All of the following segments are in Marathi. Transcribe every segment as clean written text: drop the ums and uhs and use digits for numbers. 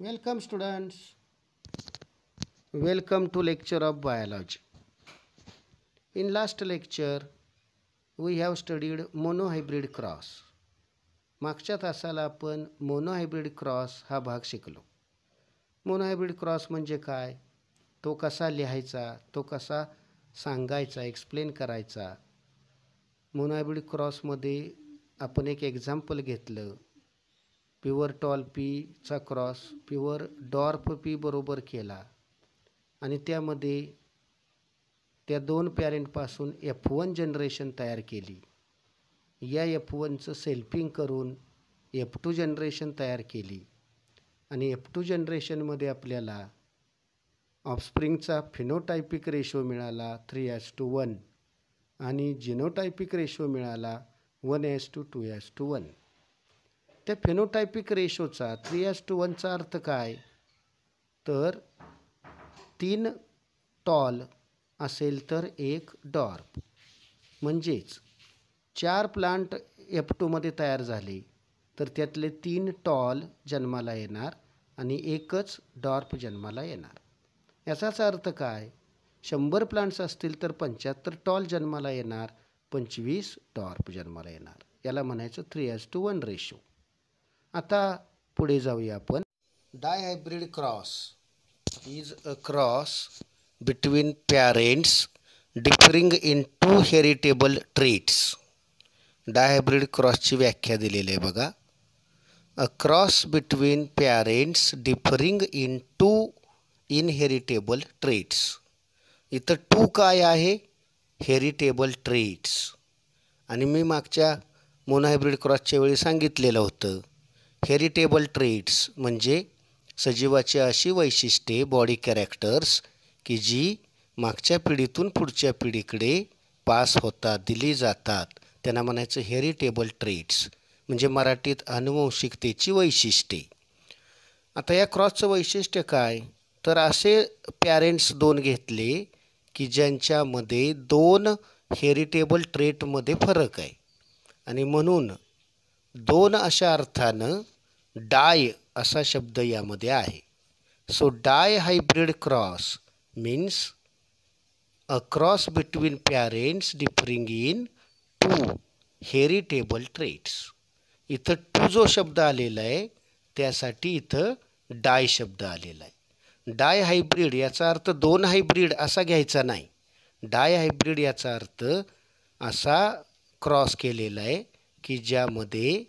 Welcome students. Welcome to lecture of biology. In last lecture we have studied monohybrid cross. मागच्या तासाला आपण मोनोहायब्रिड क्रॉस हा भाग शिकलो. मोनोहायब्रिड क्रॉस म्हणजे काय, तो कसा लिहायचा, तो कसा सांगायचा, एक्सप्लेन करायचा. मोनोहायब्रिड क्रॉसमध्ये आपण एक एक्झाम्पल घेतलं. प्युअर टॉल पीचा क्रॉस प्युअर डॉर्फ पी बरोबर केला आणि त्यामध्ये त्या दोन पॅरेंटपासून F1 जनरेशन तयार केली. या F1चं सेल्फिंग करून F2 जनरेशन तयार केली आणि F2 जनरेशनमध्ये आपल्याला ऑफस्प्रिंगचा फिनोटायपिक रेशो मिळाला 3:1 आणि जिनोटायपिक रेशो मिळाला 1:2:1. त्या फिनोटायपिक रेशोचा 3:1चा अर्थ काय, तर 3 टॉल असेल तर 1 डॉर्फ. म्हणजेच 4 प्लांट F2मध्ये तयार झाले तर त्यातले 3 टॉल जन्माला येणार आणि 1च डॉर्फ जन्माला येणार. याचाच अर्थ काय, 100 प्लांट्स असतील तर 75 टॉल जन्माला येणार, 25 डॉर्फ जन्माला येणार. याला म्हणायचं 3:1 रेशो. आता पुढे जाऊया आपण. Dihybrid cross is a cross between parents differing in 2 heritable traits. Dihybrid क्रॉसची व्याख्या दिलेली आहे बघा. A cross between parents differing in 2 inheritable traits. इथं 2 काय आहे, हेरिटेबल ट्रेट्स. आणि मी मागच्या मोनोहायब्रिड क्रॉसच्या वेळी सांगितलेलं होतं, हेरिटेबल ट्रेट्स म्हणजे सजीवाची अशी वैशिष्ट्ये, बॉडी कॅरेक्टर्स की जी मागच्या पिढीतून पुढच्या पिढीकडे पास होतात, दिली जातात, त्यांना म्हणायचं हेरिटेबल ट्रेट्स, म्हणजे मराठीत अनुवंशिकतेची वैशिष्ट्ये. आता या क्रॉसचं वैशिष्ट्य काय, तर असे पॅरेंट्स 2 घेतले की ज्यांच्यामध्ये 2 हेरिटेबल ट्रेटमध्ये फरक आहे आणि म्हणून 2 अशा अर्थानं डाय असा शब्द यामध्ये आहे. So dihybrid cross means a cross between parents differing in 2 heritable traits. इथं 2 जो शब्द आलेला आहे त्यासाठी इथं डाय शब्द आलेला आहे. डाय हायब्रिड याचा अर्थ 2 हायब्रिड असा घ्यायचा नाही. डाय हायब्रिड याचा अर्थ असा क्रॉस केलेला आहे की ज्यामध्ये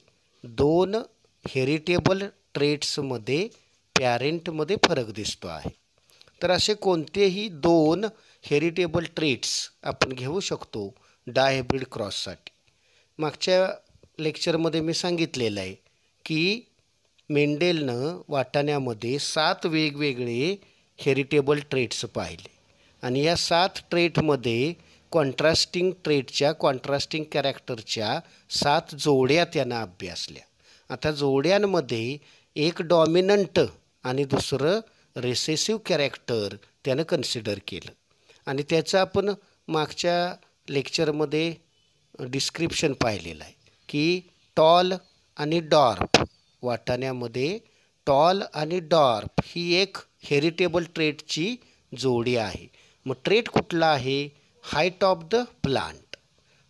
2 हेरिटेबल ट्रेट्समध्ये पॅरेंटमध्ये फरक दिसतो आहे. तर असे कोणतेही 2 हेरिटेबल ट्रेट्स आपण घेऊ शकतो डायहायब्रिड क्रॉससाठी. मागच्या लेक्चरमध्ये मी सांगितलेलं आहे की मेंडेलनं वाटाण्यामध्ये 7 वेगवेगळे हेरिटेबल ट्रेट्स पाहिले आणि या 7 ट्रेटमध्ये कॉन्ट्रास्टिंग ट्रेटच्या, कॉन्ट्रास्टिंग कॅरेक्टरच्या 7 जोड्या त्यानं अभ्यासल्या. आता जोड्यांमध्ये एक डॉमिनंट आणि दुसरं रिसेसिव्ह कॅरेक्टर त्यानं कन्सिडर केलं आणि त्याचं आपण मागच्या लेक्चरमध्ये डिस्क्रिप्शन पाहिलेलं आहे की टॉल आणि डॉर्फ, वाटाण्यामध्ये टॉल आणि डॉर्फ ही एक हेरिटेबल ट्रेटची जोडी आहे. मग ट्रेट कुठला आहे, height of the plant.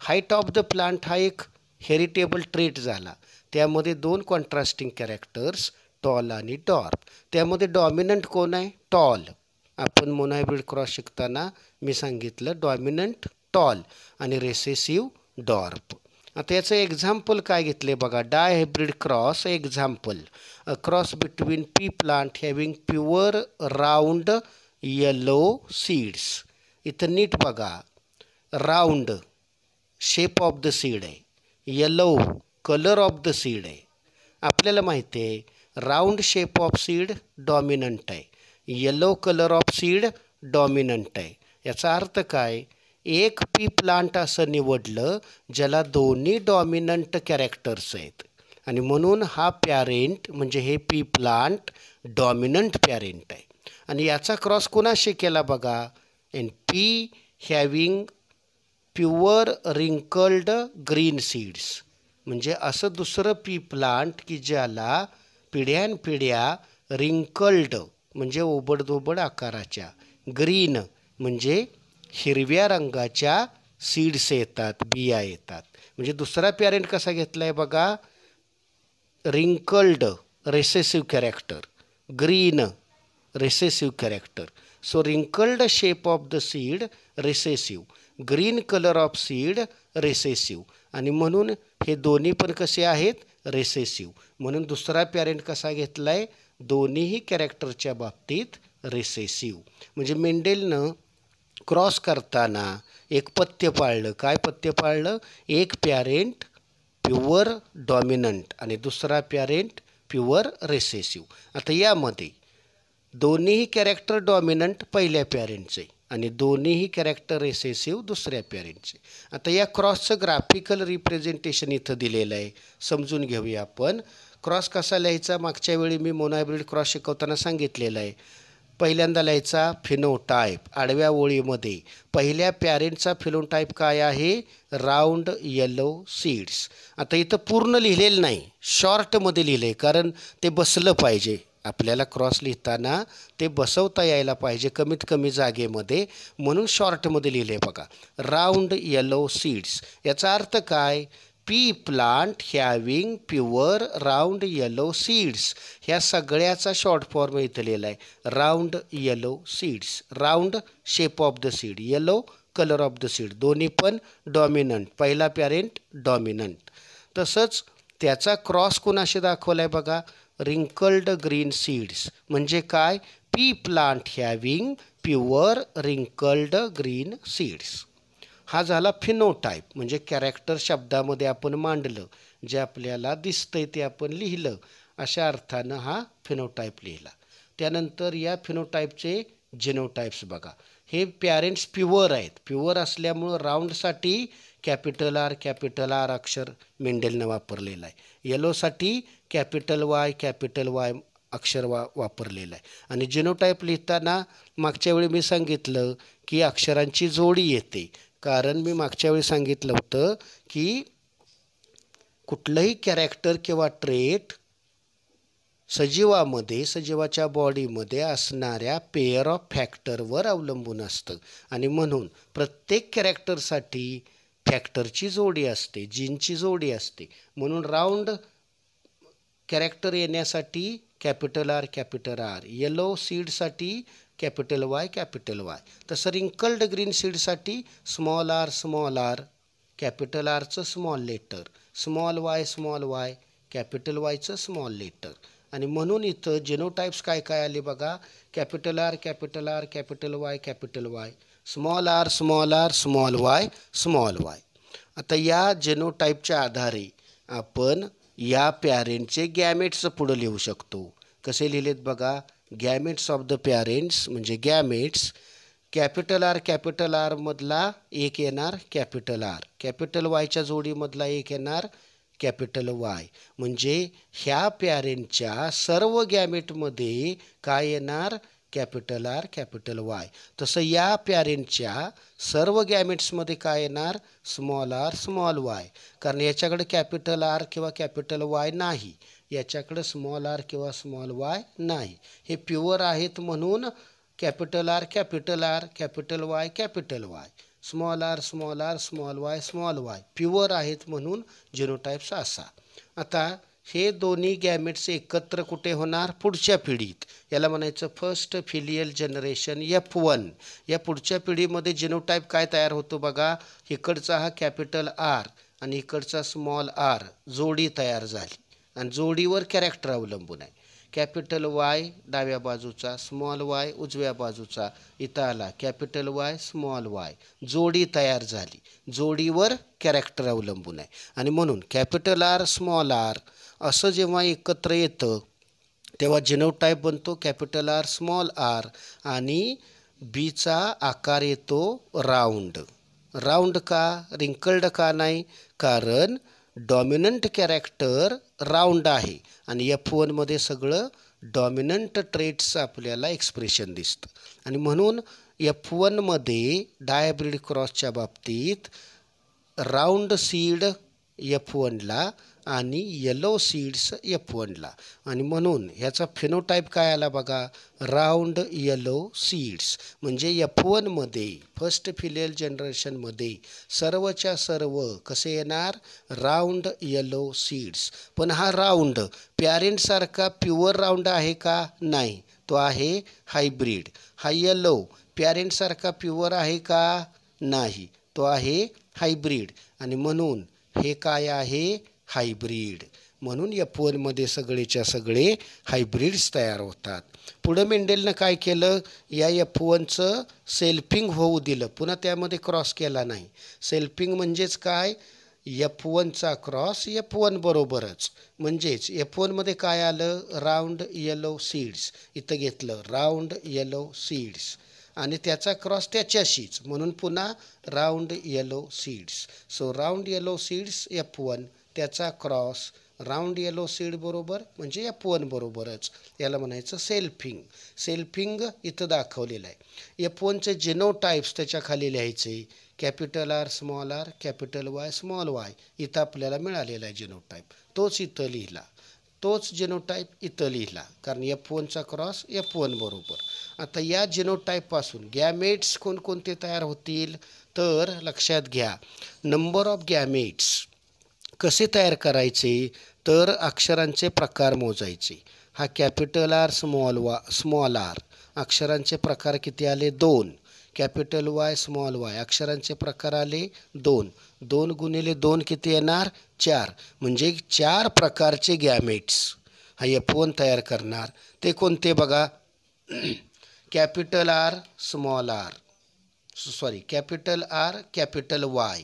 Height of the plant हा एक हेरिटेबल ट्रेट झाला. त्यामध्ये 2 कॉन्ट्रास्टिंग कॅरेक्टर्स टॉल आणि डॉर्फ. त्यामध्ये डॉमिनंट कोण आहे, टॉल. आपण मोनोहायब्रिड क्रॉस शिकताना मी सांगितलं डॉमिनंट टॉल आणि रेसेसिव्ह डॉर्फ. आता याचं एक्झाम्पल काय घेतले बघा. Dihybrid cross example, a cross between pea plant having pure round yellow seeds. इथं नीट बघा, round shape of the seed आहे, yellow colour of the seed आहे. आपल्याला माहिती आहे round shape of seed dominant आहे, yellow colour of seed dominant आहे. याचा अर्थ काय, एक पी प्लांट असं निवडलं ज्याला दोन्ही डॉमिनंट कॅरेक्टर्स आहेत आणि म्हणून हा पॅरेंट म्हणजे हे पी प्लांट डॉमिनंट पॅरेंट आहे. आणि याचा क्रॉस कोणाशी केला बघा, and P having pure wrinkled green seeds. म्हणजे असं दुसरं पी प्लांट की ज्याला पिढ्यानपिढ्या रिंकल्ड म्हणजे ओबडधोबड आकाराच्या, ग्रीन म्हणजे हिरव्या रंगाच्या सीड्स येतात, बिया येतात. म्हणजे दुसरा पॅरेंट कसा घेतला आहे बघा, wrinkled recessive character, green recessive character. So wrinkled shape of the seed recessive, green colour of seed recessive. आणि म्हणून हे दोन्ही पण कसे आहेत, रेसेसिव्ह. म्हणून दुसरा पॅरेंट कसा घेतला आहे, दोन्हीही कॅरेक्टरच्या बाबतीत रेसेसिव्ह. म्हणजे मेंडेलनं क्रॉस करताना एक पथ्य पाळलं. काय पथ्य पाळलं, एक पॅरेंट प्युअर डॉमिनंट आणि दुसरा पॅरेंट प्युअर रेसेसिव्ह. आता यामध्ये दोन्हीही कॅरेक्टर डॉमिनंट पहिल्या पॅरेंटचे आणि दोन्हीही कॅरेक्टर रेसेसिव्ह दुसऱ्या पॅरेंटचे. आता या क्रॉसचं ग्राफिकल रिप्रेझेंटेशन इथं दिलेलं आहे, समजून घेऊया आपण. क्रॉस कसा लिहायचा, मागच्या वेळी मी मोनोहायब्रिड क्रॉस शिकवताना सांगितलेलं आहे. पहिल्यांदा लिहायचा फिनोटाईप, आडव्या ओळीमध्ये पहिल्या पॅरेंटचा फिनोटाईप काय आहे, राऊंड येलो सीड्स. आता इथं पूर्ण लिहिलेलं नाही, शॉर्टमध्ये लिहिलं आहे, कारण ते बसलं पाहिजे. आपल्याला क्रॉस लिहिताना ते बसवता यायला पाहिजे कमीत कमी जागेमध्ये, म्हणून शॉर्टमध्ये लिहिले आहे बघा, राऊंड येलो सीड्स. याचा अर्थ काय, P plant having pure round yellow seeds. ह्या सगळ्याचा शॉर्ट फॉर्म इथं लिहिला आहे, round yellow seeds. Round shape of the seed, yellow colour of the seed, दोन्ही पण डॉमिनंट, पहिला पॅरेंट डॉमिनंट. तसंच त्याचा क्रॉस कोणाशी दाखवला आहे बघा, रिंकल्ड ग्रीन सीड्स. म्हणजे काय, P plant having pure wrinkled green seeds. हा झाला फिनोटाईप, म्हणजे कॅरेक्टर शब्दामध्ये आपण मांडलं, जे आपल्याला दिसतंय ते आपण लिहिलं, अशा अर्थानं हा फिनोटाईप लिहिला. त्यानंतर या फिनोटाईपचे जिनोटाईप्स बघा. हे पॅरेंट्स प्युअर आहेत, प्युअर असल्यामुळं राऊंडसाठी कॅपिटल आर अक्षर मेंडेलनं वापरलेलं आहे, येलोसाठी कॅपिटल वाय अक्षर वापरलेलं आहे. आणि जिनोटाईप लिहिताना मागच्या वेळी मी सांगितलं की अक्षरांची जोडी येते, कारण मी मागच्या वेळी सांगितलं होतं की कुठलंही कॅरेक्टर किंवा ट्रेट सजीवाच्या बॉडीमध्ये असणाऱ्या पेअर ऑफ फॅक्टरवर अवलंबून असतं. आणि म्हणून प्रत्येक कॅरेक्टरसाठी फॅक्टरची जोडी असते, जीनची जोडी असते. म्हणून राऊंड कॅरेक्टर येण्यासाठी कॅपिटल आर, येलो सीडसाठी कॅपिटल वाय. तसं रिंकल्ड ग्रीन सीडसाठी स्मॉल आर, कॅपिटल आरचं small letter, small Y, capital वायचं स्मॉल लेटर. आणि म्हणून इथं जेनोटाईप्स काय काय आले बघा, capital R, capital Y, small R, small Y. आता या जेनोटाईपच्या आधारे आपण या पॅरेंटचे गॅमेट्सचं पुढं लिहू शकतो. कसे लिहिलेत बघा, गॅमेट्स ऑफ द पॅरेंट्स म्हणजे गॅमेट्स, कॅपिटल आर मधला एक येणार कॅपिटल आर, कॅपिटल वायच्या जोडीमधला एक येणार कॅपिटल वाय. म्हणजे ह्या पॅरेंटच्या सर्व गॅमेटमध्ये काय येणार, कॅपिटल आर, कॅपिटल वाय. तसं या पॅरेंटच्या सर्व गॅमेट्समध्ये काय येणार, स्मॉल आर, स्मॉल वाय. कारण याच्याकडे कॅपिटल आर किंवा कॅपिटल वाय नाही, याच्याकडे स्मॉल आर किंवा स्मॉल वाय नाही. हे प्युअर आहेत म्हणून capital R, capital Y, small R, small Y. Pure आहेत म्हणून जिनोटाईप्स असा. आता हे दोन्ही गॅमेट्स एकत्र कुठे होणार, पुढच्या पिढीत. याला म्हणायचं फर्स्ट फिलियल जनरेशन F1. या पुढच्या पिढीमध्ये जिनोटाईप काय तयार होतो बघा, इकडचा हा कॅपिटल आर आणि इकडचा स्मॉल आर जोडी तयार झाली आणि जोडीवर कॅरेक्टर अवलंबून आहे. कॅपिटल वाय डाव्या बाजूचा, स्मॉल वाय उजव्या बाजूचा, इथं आला कॅपिटल वाय, स्मॉल वाय, जोडी तयार झाली, जोडीवर कॅरेक्टर अवलंबून आहे. आणि म्हणून कॅपिटल आर, स्मॉल आर असं जेव्हा एकत्र येतं तेव्हा जिनोटाईप बनतो कॅपिटल आर, स्मॉल आर. आणि बीचा आकार येतो राऊंड. राऊंड का, रिंकल्ड का नाही, कारण डॉमिनंट कॅरेक्टर राऊंड आहे आणि F1 मध्ये सगळं डॉमिनंट ट्रेट्स आपल्याला एक्सप्रेशन दिसतं. आणि म्हणून F1 मध्ये डायब्रिड क्रॉसच्या बाबतीत राऊंड सीड F1ला आणि येलो सीड्स F1ला. आणि म्हणून ह्याचा फिनोटाईप काय आला बघा, राऊंड येलो सीड्स. म्हणजे F1मध्ये फर्स्ट फिलियल जनरेशनमध्ये सर्वच्या सर्व कसे येणार, राऊंड येलो सीड्स. पण हा राऊंड पॅरेंटसारखा प्युअर राऊंड आहे का, नाही, तो आहे हायब्रीड. हा येलो पॅरेंटसारखा प्युअर आहे का, नाही, तो आहे हायब्रीड. आणि म्हणून हे काय आहे, हायब्रीड. म्हणून F1मध्ये सगळेच्या सगळे हायब्रिड्स तयार होतात. पुढं मेंडेलनं काय केलं, या F1चं सेल्फिंग होऊ दिलं, पुन्हा त्यामध्ये क्रॉस केला नाही. सेल्फिंग म्हणजेच काय, F1चा क्रॉस F1 बरोबरच. म्हणजेच F1मध्ये काय आलं, राऊंड येलो सीड्स. इथं घेतलं राऊंड येलो सीड्स आणि त्याचा क्रॉस त्याच्याशीच, म्हणून पुन्हा round yellow seeds. So round yellow seeds F1, त्याचा क्रॉस राऊंड येलो सीड बरोबर म्हणजे F1 बरोबरच. याला म्हणायचं सेल्फिंग. सेल्फिंग इथं दाखवलेलं आहे. F1चे जिनोटाईप्स त्याच्या खाली लिहायचे, capital R small R, capital Y small Y. इथं आपल्याला मिळालेला आहे जिनोटाईप, तोच इथं लिहिला. तोच जिनोटाईप इथं लिहिला, कारण F1चा क्रॉस F1 बरोबर. आता या जिनोटाईपपासून गॅमेट्स कोणकोणते तयार होतील, तर लक्षात घ्या, नंबर ऑफ गॅमेट्स कसे तयार करायचे, तर अक्षरांचे प्रकार मोजायचे. हा कॅपिटल आर स्मॉल आर अक्षरांचे प्रकार किती आले, 2. कॅपिटल वाय स्मॉल वाय अक्षरांचे प्रकार आले 2. 2 गुणिले 2 किती येणार, 4. म्हणजे 4 प्रकारचे गॅमेट्स हा F1 तयार करणार. ते कोणते बघा, capital R small R, capital R capital Y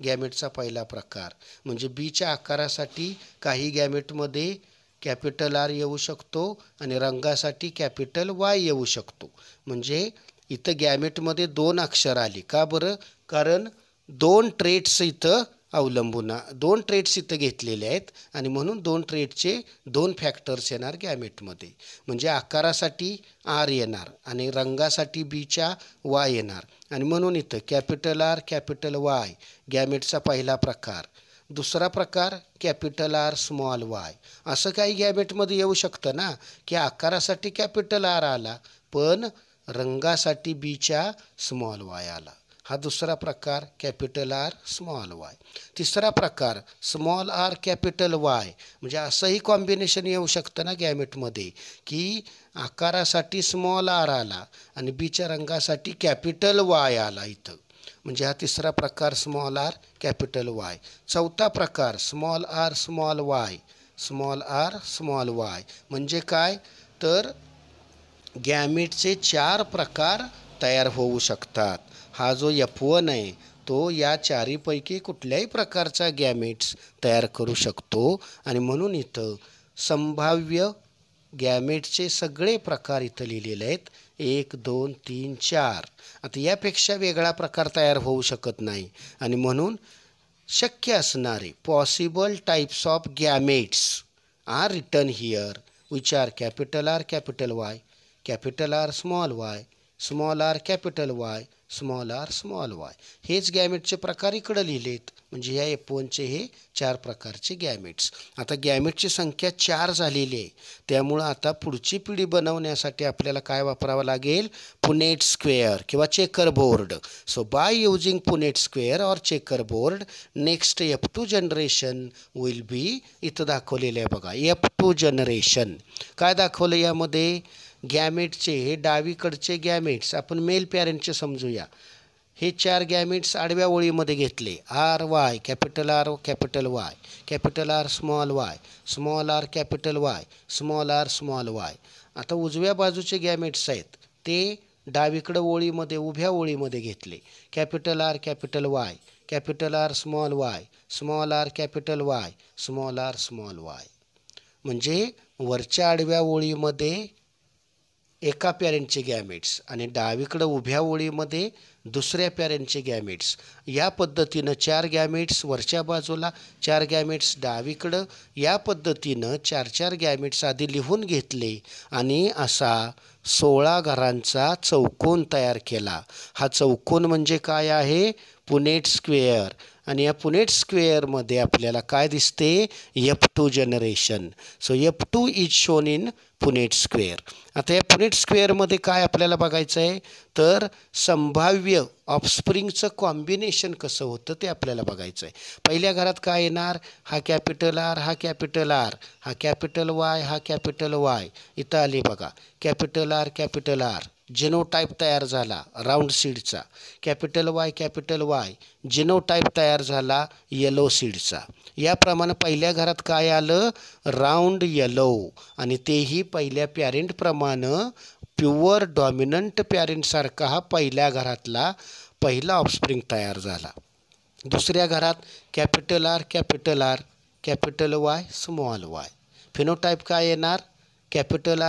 गॅमेटचा पहिला प्रकार. म्हणजे बीच्या आकारासाठी काही गॅमेटमध्ये कॅपिटल आर येऊ शकतो आणि रंगासाठी कॅपिटल वाय येऊ शकतो. म्हणजे इथं गॅमेटमध्ये 2 अक्षर आली का बरं, कारण 2 ट्रेट्स इथं अवलंबून 2 ट्रेट्स इथं घेतलेले आहेत आणि म्हणून 2 ट्रेटचे 2 फॅक्टर्स येणार गॅमेटमध्ये. म्हणजे आकारासाठी आर येणार आणि रंगासाठी बीच्या वाय येणार आणि म्हणून इथं कॅपिटल आर कॅपिटल वाय गॅमेटचा पहिला प्रकार. दुसरा प्रकार कॅपिटल आर स्मॉल वाय. असं काही गॅमेटमध्ये येऊ शकतं ना, की आकारासाठी कॅपिटल आर आला पण रंगासाठी बीच्या स्मॉल वाय आला. हा दुसरा प्रकार कॅपिटल आर स्मॉल वाय. तिसरा प्रकार स्मॉल आर कॅपिटल वाय. म्हणजे असंही कॉम्बिनेशन येऊ शकतं ना गॅमेटमध्ये, की आकारासाठी स्मॉल आर आला आणि बीच्या रंगासाठी कॅपिटल वाय आला इथं. म्हणजे हा तिसरा प्रकार स्मॉल आर कॅपिटल वाय. चौथा प्रकार small R small Y. Small R small Y म्हणजे काय, तर गॅमेटचे 4 प्रकार तयार होऊ शकतात. हा जो F1 आहे तो या 4पैकी कुठल्याही प्रकारचा गॅमेट्स तयार करू शकतो आणि म्हणून इथं संभाव्य गॅमेटचे सगळे प्रकार इथं लिहिलेले आहेत, 1 2 3 4. आता यापेक्षा वेगळा प्रकार तयार होऊ शकत नाही आणि म्हणून शक्य असणारे possible types of gametes are written here, which are capital R capital Y, capital R small Y, small R capital Y, small R small Y. हेच गॅमेटचे प्रकार इकडं लिहिलेत. म्हणजे ह्या F1चे हे 4 प्रकारचे गॅमेट्स. आता गॅमेटची संख्या 4 झालेली आहे, त्यामुळं आता पुढची पिढी बनवण्यासाठी आपल्याला काय वापरावं लागेल, पुनेट स्क्वेअर किंवा checker board. So by using Punnett square और checker board next F2 generation will be, इथं दाखवलेलं आहे बघा F2 जनरेशन. काय दाखवलं यामध्ये, गॅमेटचे हे डावीकडचे गॅमेट्स आपण मेल पॅरेंटचे समजूया. हे 4 गॅमेट्स आडव्या ओळीमध्ये घेतले, R Y capital R capital Y, capital R small Y, small R capital Y, small R small Y. आता उजव्या बाजूचे गॅमेट्स आहेत ते डावीकडं ओळीमध्ये उभ्या ओळीमध्ये घेतले, capital R capital Y, capital R small Y, small R capital Y, small R small Y. म्हणजे वरच्या आडव्या ओळीमध्ये एका पॅरेंटचे गॅमेट्स आणि डावीकडं उभ्या ओळीमध्ये दुसऱ्या पॅरेंटचे गॅमेट्स. या पद्धतीनं 4 गॅमेट्स वरच्या बाजूला, 4 गॅमेट्स डावीकडं. या पद्धतीनं 4 गॅमेट्स आधी लिहून घेतले आणि असा 16 घरांचा चौकोन तयार केला. हा चौकोन म्हणजे काय आहे, पुनेट स्क्वेअर. आणि या पुनेट स्क्वेअरमध्ये आपल्याला काय दिसते F2 generation. So F2 is shown in Punnett square. आता या पुनेट स्क्वेअरमध्ये काय आपल्याला बघायचं आहे तर संभाव्य ऑफस्प्रिंगचं कॉम्बिनेशन कसं होतं ते आपल्याला बघायचं आहे. पहिल्या घरात काय येणार हा कॅपिटल आर हा कॅपिटल आर हा कॅपिटल वाय हा कॅपिटल वाय. इथं आले बघा कॅपिटल आर जिनोटाईप तयार झाला राऊंड सीडचा. कॅपिटल वाय जिनोटाईप तयार झाला येलो सीडचा. याप्रमाणे पहिल्या घरात काय आलं राऊंड येलो आणि तेही पहिल्या पॅरेंटप्रमाणे प्युअर डॉमिनंट पॅरेंटसारखा हा पहिल्या घरातला पहिला ऑफस्प्रिंग तयार झाला. दुसऱ्या घरात capital R capital Y small Y. Phenotype काय येणार capital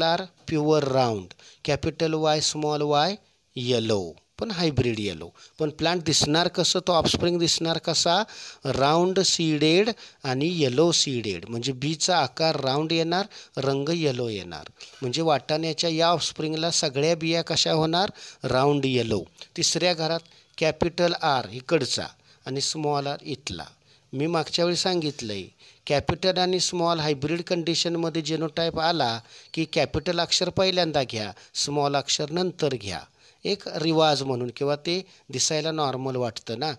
R pure round capital Y small Y yellow पण हायब्रिड येलो. पण प्लांट दिसणार कसं तो ऑफस्प्रिंग दिसणार कसा राऊंड सीडेड आणि येलो सीडेड. म्हणजे बीचा आकार राऊंड येणार रंग येलो येणार. म्हणजे वाटाण्याच्या या ऑफस्प्रिंगला सगळ्या बिया कशा होणार राऊंड येलो. तिसऱ्या घरात कॅपिटल आर इकडचा आणि स्मॉल आर इथला. मी मागच्या वेळी सांगितलं आहे कॅपिटल आणि स्मॉल हायब्रिड कंडिशनमध्ये जेनोटाईप आला की कॅपिटल अक्षर पहिल्यांदा घ्या स्मॉल अक्षर नंतर घ्या. एक रिवाज म्हणून किंवा ते दिसायला नॉर्मल वाटतं ना.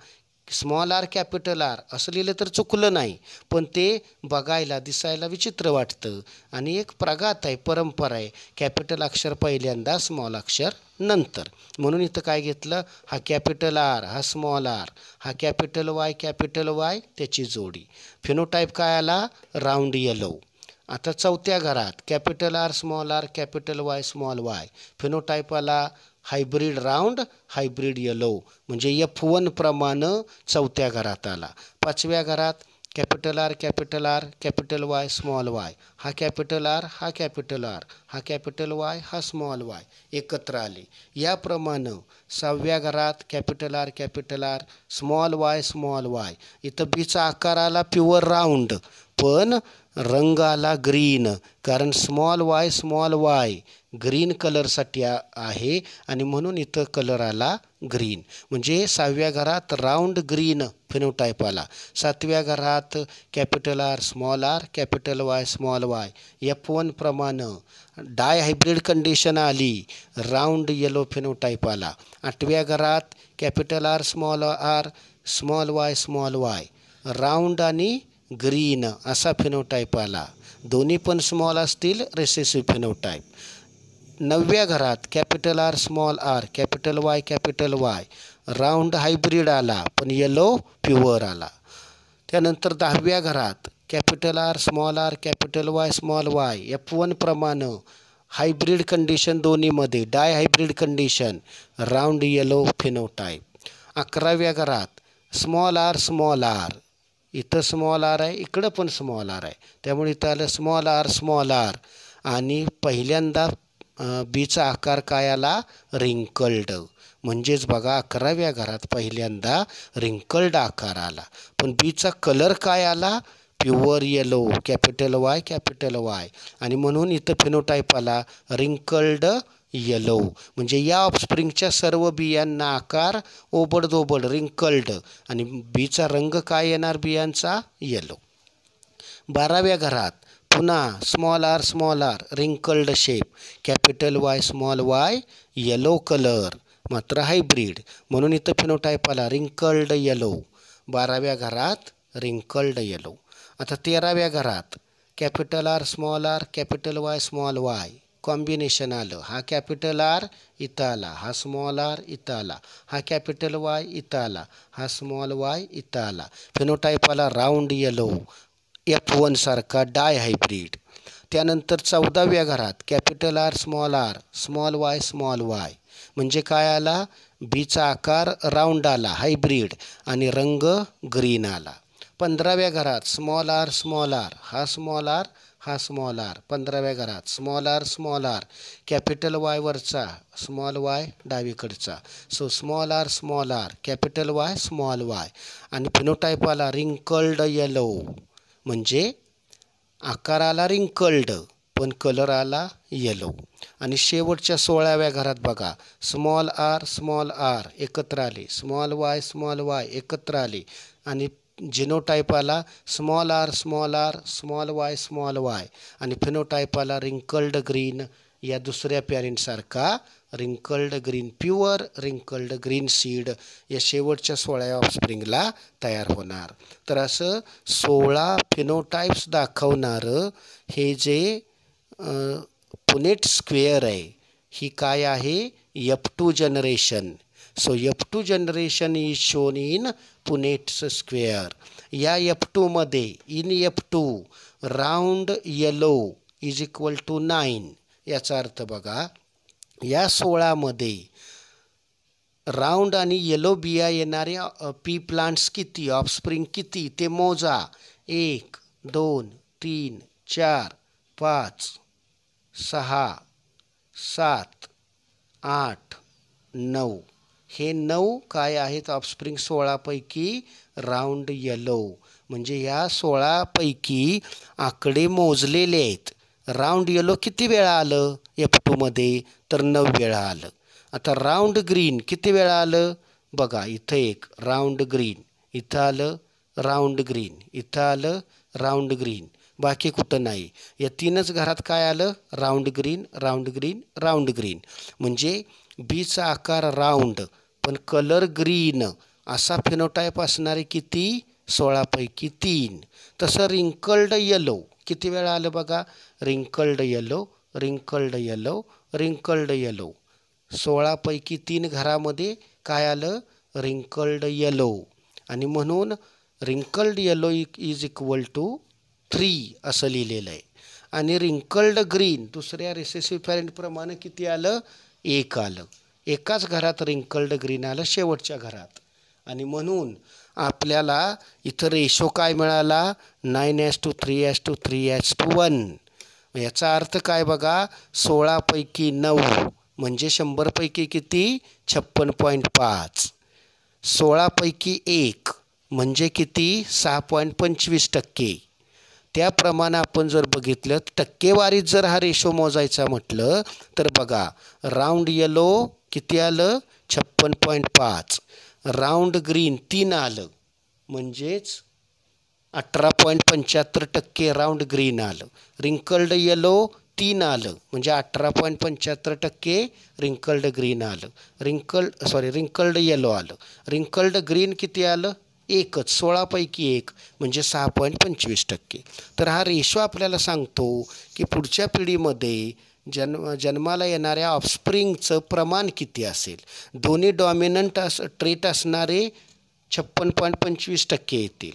स्मॉल आर कॅपिटल आर असं लिहिलं तर चुकलं नाही पण ते बघायला दिसायला विचित्र वाटतं आणि एक प्रघात आहे परंपरा आहे कॅपिटल अक्षर पहिल्यांदा स्मॉल अक्षर नंतर. म्हणून इथं काय घेतलं हा कॅपिटल आर हा स्मॉल आर हा कॅपिटल वाय त्याची जोडी. फिनोटाईप काय आला राऊंड येलो. आता चौथ्या घरात capital R capital Y small Y. Phenotype आला हायब्रिड राऊंड हायब्रिड येलो म्हणजे F1 प्रमाणे चौथ्या घरात आला. पाचव्या घरात capital R capital Y small Y हा कॅपिटल आर हा कॅपिटल वाय हा स्मॉल वाय एकत्र आले. याप्रमाणे सहाव्या घरात कॅपिटल आर स्मॉल वाय. इथं बीचा आकार आला प्युअर राऊंड पण रंग आला ग्रीन कारण स्मॉल वाय ग्रीन कलरसाठी आहे आणि म्हणून इथं कलर आला ग्रीन. म्हणजे सहाव्या घरात राऊंड ग्रीन फिनोटाईप आला. सातव्या घरात capital R capital Y small Y F1 प्रमाणे डाय हायब्रिड कंडिशन आली राऊंड येलो फिनोटाईप आला. आठव्या घरात capital R small Y round आणि ग्रीन असा फिनोटाईप आला. दोन्ही पण स्मॉल असतील रेसेसिव्ह फिनोटाईप. नवव्या घरात capital R capital Y round hybrid आला पण येलो प्युअर आला. त्यानंतर दहाव्या घरात capital R capital Y small Y F1 प्रमाणे हायब्रिड कंडिशन दोन्हीमध्ये dihybrid condition round yellow phenotype. अकराव्या घरात स्मॉल आर इथं स्मॉल आर आहे इकडं पण स्मॉल आर आहे त्यामुळे इथं आलं स्मॉल आर आणि पहिल्यांदा बीचा आकार काय आला रिंकल्ड. म्हणजेच बघा अकराव्या घरात पहिल्यांदा रिंकल्ड आकार आला पण बीचा कलर काय आला प्युअर येलो कॅपिटल वाय आणि म्हणून इथं फिनोटाईप आला रिंकल्ड येलो. म्हणजे या ऑफस्प्रिंगच्या सर्व बियांना आकार ओबडधोबड रिंकल्ड आणि बीचा रंग काय येणार बियांचा येलो. बाराव्या घरात पुन्हा small R wrinkled shape capital Y small Y yellow colour मात्र हायब्रिड म्हणून इथं फिनोटाईप आला रिंकल्ड येलो. बाराव्या घरात रिंकल्ड येलो. आता तेराव्या घरात capital R capital Y small Y combination आलं. हा कॅपिटल आर इथं आला हा स्मॉल आर इथं आला हा कॅपिटल वाय इथं आला हा स्मॉल वाय इथं आला. फिनोटाईप आला राऊंड येलो F1 सारखा डाय हायब्रिड. त्यानंतर 14व्या घरात कॅपिटल आर स्मॉल वाय म्हणजे काय आला बीचा आकार राऊंड आला हायब्रिड आणि रंग ग्रीन आला. 15व्या घरात स्मॉल आर हा स्मॉल आर 15व्या घरात स्मॉल आर कॅपिटल वाय वरचा स्मॉल वाय डावीकडचा. So small R capital Y small Y आणि फिनोटाईप आला रिंकल्ड येलो म्हणजे आकार आला रिंकल्ड पण कलर आला येलो. आणि शेवटच्या 16व्या घरात बघा स्मॉल आर एकत्र आले, स्मॉल वाय एकत्र आले आणि जिनोटाईप आला स्मॉल आर स्मॉल वाय आणि फिनोटाईप आला रिंकल्ड ग्रीन या दुसऱ्या पॅरेंटसारखा wrinkled green pure wrinkled green seed या शेवटच्या 16व्या ऑफस्प्रिंगला तयार होणार. तर असं 16 फिनोटाईप्स दाखवणारं हे जे पुनेट स्क्वेअर आहे ही काय आहे F2 generation. So F2 generation is shown in Punnett's square. या F2 मध्ये in F2 round yellow is equal to 9. याचा अर्थ बघा या 16 मध्ये राऊंड आणि येलो बिया येणाऱ्या पी प्लांट्स किती ऑफस्प्रिंग किती ते मोजा. 1 2 3 4 5 6 7 8 9 हे 9 काय आहेत ऑफस्प्रिंग 16 पैकी राऊंड येलो. म्हणजे या 16 पैकी आकडे मोजलेले आहेत. राऊंड येलो किती वेळा आलं F2 मध्ये तर 9 वेळा आलं. आता राऊंड ग्रीन किती वेळा आलं बघा इथं एक राऊंड ग्रीन इथं आलं राऊंड ग्रीन इथं आलं राऊंड ग्रीन बाकी कुठं नाही. या 3च घरात काय आलं round green round green round green. म्हणजे बीचा आकार राऊंड पण कलर ग्रीन असा फिनोटाईप असणारे किती 16 पैकी 3. तसं रिंकल्ड येलो किती वेळा आलं बघा wrinkled yellow wrinkled yellow wrinkled yellow 16 पैकी 3 घरामध्ये काय आलं रिंकल्ड येलो आणि म्हणून wrinkled yellow is equal to 3 असं लिहिलेलं आहे. आणि रिंकल्ड ग्रीन दुसऱ्या रिसेसिव्ह पॅरेंटप्रमाणे किती आलं 1 आलं. एकाच घरात रिंकल्ड ग्रीन आलं शेवटच्या घरात आणि म्हणून आपल्याला इथं रेशो काय मिळाला 9:3:3:1. याचा अर्थ काय बघा 16 पैकी 9 म्हणजे 100 पैकी किती 56.5. 16 पैकी 1 म्हणजे किती 6.25%. त्याप्रमाणे आपण जर बघितलं टक्केवारीत जर हा रेशो मोजायचा म्हटलं तर बघा राऊंड येलो किती आलं 56.5. राऊंड ग्रीन 3 आलं म्हणजेच 18.75% राऊंड ग्रीन आलं. रिंकल्ड येलो 3 आलं म्हणजे 18.75% रिंकल्ड ग्रीन आलं. रिंकल्ड येलो आलं. रिंकल्ड ग्रीन किती आलं एकच 16 पैकी 1 म्हणजे 6.25%. तर हा रेशो आपल्याला सांगतो की पुढच्या पिढीमध्ये जन्माला येणाऱ्या ऑफस्प्रिंगचं प्रमाण किती असेल. दोन्ही डॉमिनंट ट्रेट असणारे 56.25% येतील.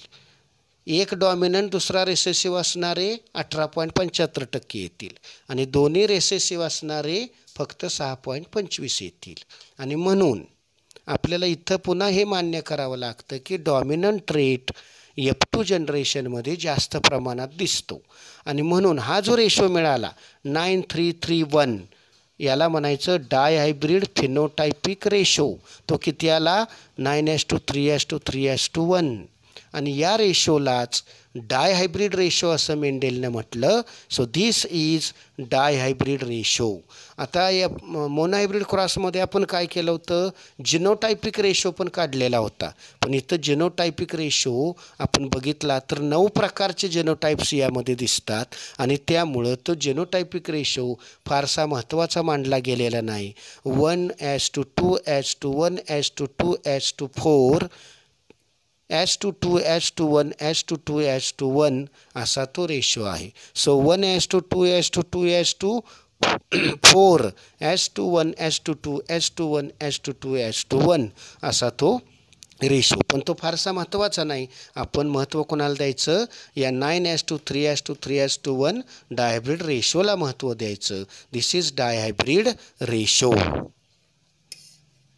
एक डॉमिनंट दुसरा रेसेसिव्ह असणारे 18.75% येतील आणि दोन्ही रेसेसिव्ह असणारे फक्त 6.25 येतील. आणि म्हणून आपल्याला इथं पुन्हा हे मान्य करावं लागतं की डॉमिनंट ट्रेट F2 जनरेशनमध्ये जास्त प्रमाणात दिसतो आणि म्हणून हा जो रेशो मिळाला 9:3:3:1 याला म्हणायचं डायहायब्रिड फिनोटायपिक रेशो. तो किती आला 9:3:3:1 आणि या रेशोलाच डायहायब्रिड रेशो असं मेंडेलनं म्हटलं. So this is dihybrid ratio. आता या मोनोहायब्रिड क्रॉसमध्ये आपण काय केलं होतं जिनोटायपिक रेशो पण काढलेला होता. पण इथं जिनोटायपिक रेशो आपण बघितला तर 9 प्रकारचे जिनोटाइप्स यामध्ये दिसतात आणि त्यामुळं तो जिनोटायपिक रेशो फारसा महत्त्वाचा मानला गेलेला नाही. 1:2:1 1:2:4 H2:2:1 असा तो रेशो आहे. सो 1:2:2:4 H2:1:2 असा तो रेशो. पण तो फारसा महत्त्वाचा नाही. आपण महत्त्व कोणाला द्यायचं या 9:3:3:1 डायहायब्रिड रेशोला महत्त्व द्यायचं. दिस इज डायहायब्रिड रेशो.